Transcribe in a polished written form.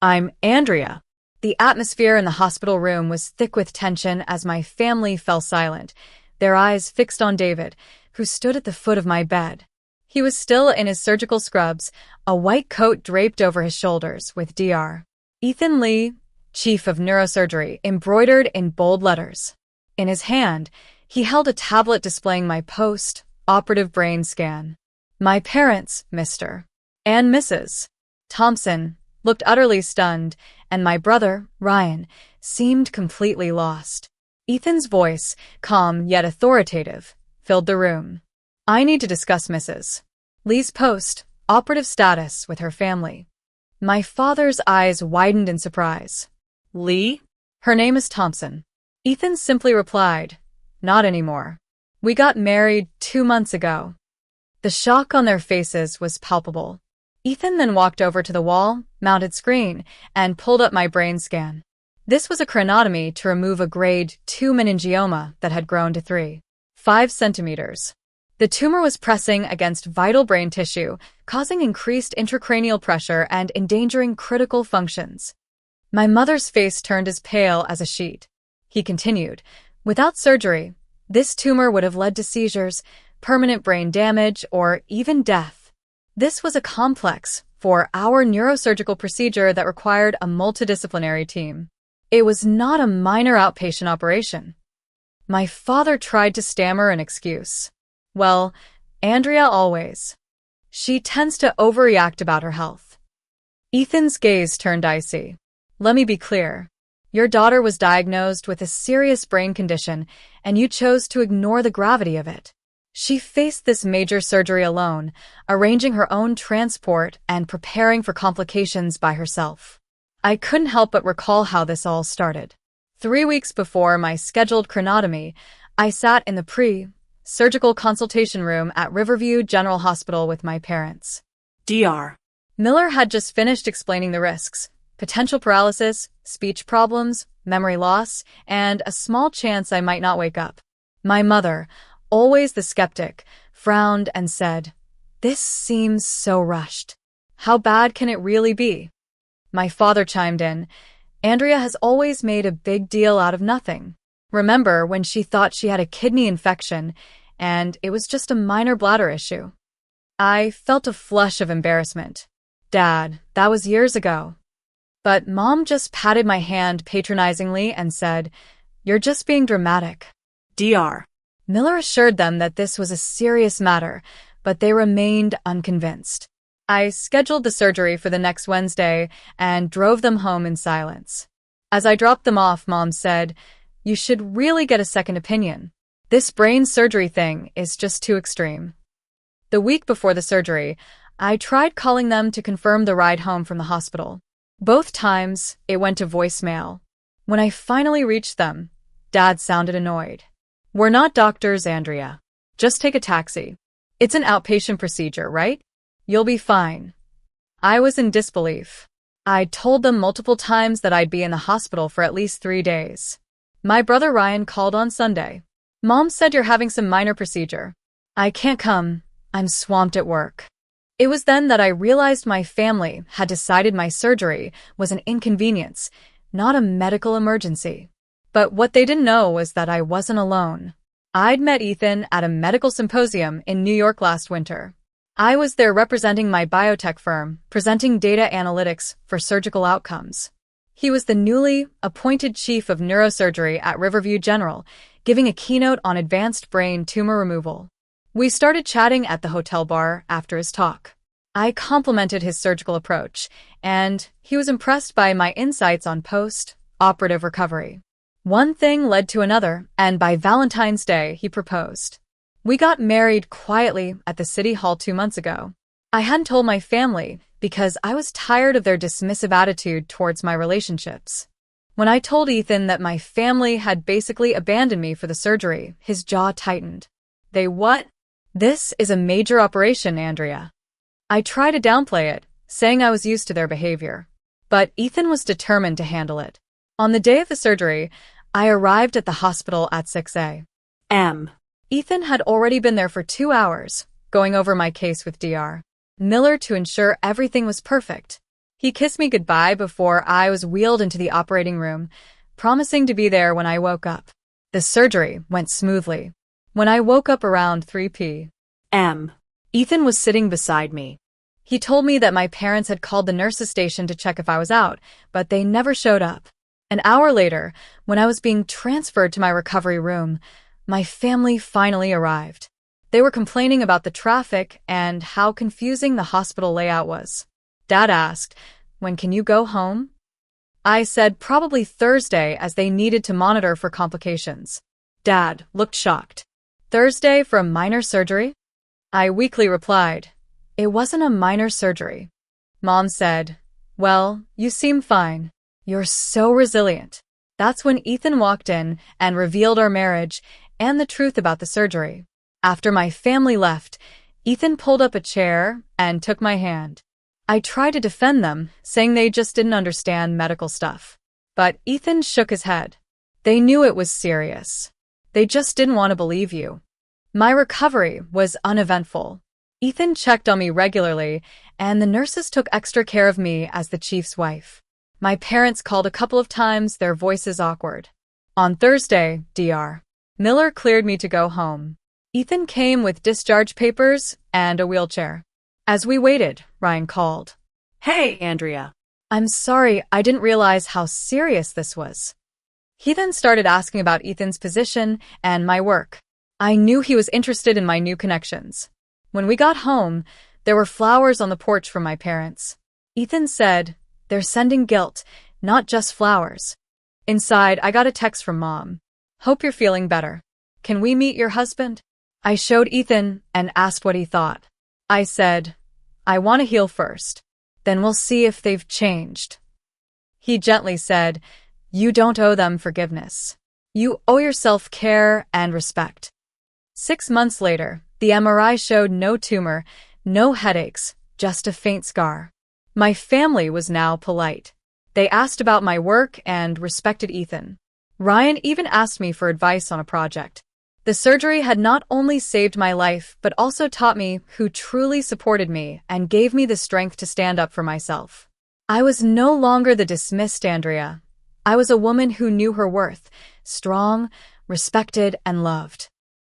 I'm Andrea. The atmosphere in the hospital room was thick with tension as my family fell silent, their eyes fixed on David, who stood at the foot of my bed. He was still in his surgical scrubs, a white coat draped over his shoulders, with Dr. Ethan Lee, Chief of Neurosurgery, embroidered in bold letters. In his hand, he held a tablet displaying my post-operative brain scan. My parents, Mr. and Mrs. Thompson, looked utterly stunned, and my brother, Ryan, seemed completely lost. Ethan's voice, calm yet authoritative, filled the room. I need to discuss Mrs. Lee's post-operative status with her family. My father's eyes widened in surprise. Lee? Her name is Thompson. Ethan simply replied, not anymore. We got married 2 months ago. The shock on their faces was palpable. Ethan then walked over to the wall-mounted screen and pulled up my brain scan. This was a craniotomy to remove a grade 2 meningioma that had grown to 3.5 centimeters. The tumor was pressing against vital brain tissue, causing increased intracranial pressure and endangering critical functions. My mother's face turned as pale as a sheet. He continued, without surgery, this tumor would have led to seizures, permanent brain damage, or even death. This was a complex, 4-hour neurosurgical procedure that required a multidisciplinary team. It was not a minor outpatient operation. My father tried to stammer an excuse. Well, Andrea always. She tends to overreact about her health. Ethan's gaze turned icy. Let me be clear. Your daughter was diagnosed with a serious brain condition, and you chose to ignore the gravity of it. She faced this major surgery alone, arranging her own transport and preparing for complications by herself. I couldn't help but recall how this all started. 3 weeks before my scheduled craniotomy, I sat in the pre-surgical consultation room at Riverview General Hospital with my parents. Dr. Miller had just finished explaining the risks: potential paralysis, speech problems, memory loss, and a small chance I might not wake up. My mother, always the skeptic, frowned and said, "This seems so rushed. How bad can it really be?" My father chimed in, "Andrea has always made a big deal out of nothing. Remember when she thought she had a kidney infection, and it was just a minor bladder issue?" I felt a flush of embarrassment. Dad, that was years ago. But Mom just patted my hand patronizingly and said, "You're just being dramatic." Dr. Miller assured them that this was a serious matter, but they remained unconvinced. I scheduled the surgery for the next Wednesday and drove them home in silence. As I dropped them off, Mom said, "You should really get a second opinion. This brain surgery thing is just too extreme." The week before the surgery, I tried calling them to confirm the ride home from the hospital. Both times, it went to voicemail. When I finally reached them, Dad sounded annoyed. "We're not doctors, Andrea. Just take a taxi. It's an outpatient procedure, right? You'll be fine." I was in disbelief. I'd told them multiple times that I'd be in the hospital for at least 3 days. My brother Ryan called on Sunday. "Mom said you're having some minor procedure. I can't come. I'm swamped at work." It was then that I realized my family had decided my surgery was an inconvenience, not a medical emergency. But what they didn't know was that I wasn't alone. I'd met Ethan at a medical symposium in New York last winter. I was there representing my biotech firm, presenting data analytics for surgical outcomes. He was the newly appointed chief of neurosurgery at Riverview General, giving a keynote on advanced brain tumor removal. We started chatting at the hotel bar after his talk. I complimented his surgical approach, and he was impressed by my insights on post-operative recovery. One thing led to another, and by Valentine's Day, he proposed. We got married quietly at the City Hall 2 months ago. I hadn't told my family because I was tired of their dismissive attitude towards my relationships. When I told Ethan that my family had basically abandoned me for the surgery, his jaw tightened. "They what?" "This is a major operation, Andrea." I tried to downplay it, saying I was used to their behavior. But Ethan was determined to handle it. On the day of the surgery, I arrived at the hospital at 6 a.m. Ethan had already been there for 2 hours, going over my case with Dr. Miller to ensure everything was perfect. He kissed me goodbye before I was wheeled into the operating room, promising to be there when I woke up. The surgery went smoothly. When I woke up around 3 p.m., Ethan was sitting beside me. He told me that my parents had called the nurse's station to check if I was out, but they never showed up. An hour later, when I was being transferred to my recovery room, my family finally arrived. They were complaining about the traffic and how confusing the hospital layout was. Dad asked, "When can you go home?" I said probably Thursday, as they needed to monitor for complications. Dad looked shocked. "Thursday for a minor surgery?" I weakly replied, "It wasn't a minor surgery." Mom said, "Well, you seem fine. You're so resilient." That's when Ethan walked in and revealed our marriage and the truth about the surgery. After my family left, Ethan pulled up a chair and took my hand. I tried to defend them, saying they just didn't understand medical stuff. But Ethan shook his head. They knew it was serious. They just didn't want to believe you. My recovery was uneventful. Ethan checked on me regularly, and the nurses took extra care of me as the chief's wife. My parents called a couple of times, their voices awkward. On Thursday, Dr. Miller cleared me to go home. Ethan came with discharge papers and a wheelchair. As we waited, Ryan called. "Hey, Andrea." "I'm sorry, I didn't realize how serious this was." He then started asking about Ethan's position and my work. I knew he was interested in my new connections. When we got home, there were flowers on the porch from my parents. Ethan said, "They're sending guilt, not just flowers." Inside, I got a text from Mom. "Hope you're feeling better. Can we meet your husband?" I showed Ethan and asked what he thought. I said, "I want to heal first. Then we'll see if they've changed." He gently said, "You don't owe them forgiveness. You owe yourself care and respect." 6 months later, the MRI showed no tumor, no headaches, just a faint scar. My family was now polite. They asked about my work and respected Ethan. Ryan even asked me for advice on a project. The surgery had not only saved my life, but also taught me who truly supported me and gave me the strength to stand up for myself. I was no longer the dismissed Andrea. I was a woman who knew her worth, strong, respected, and loved.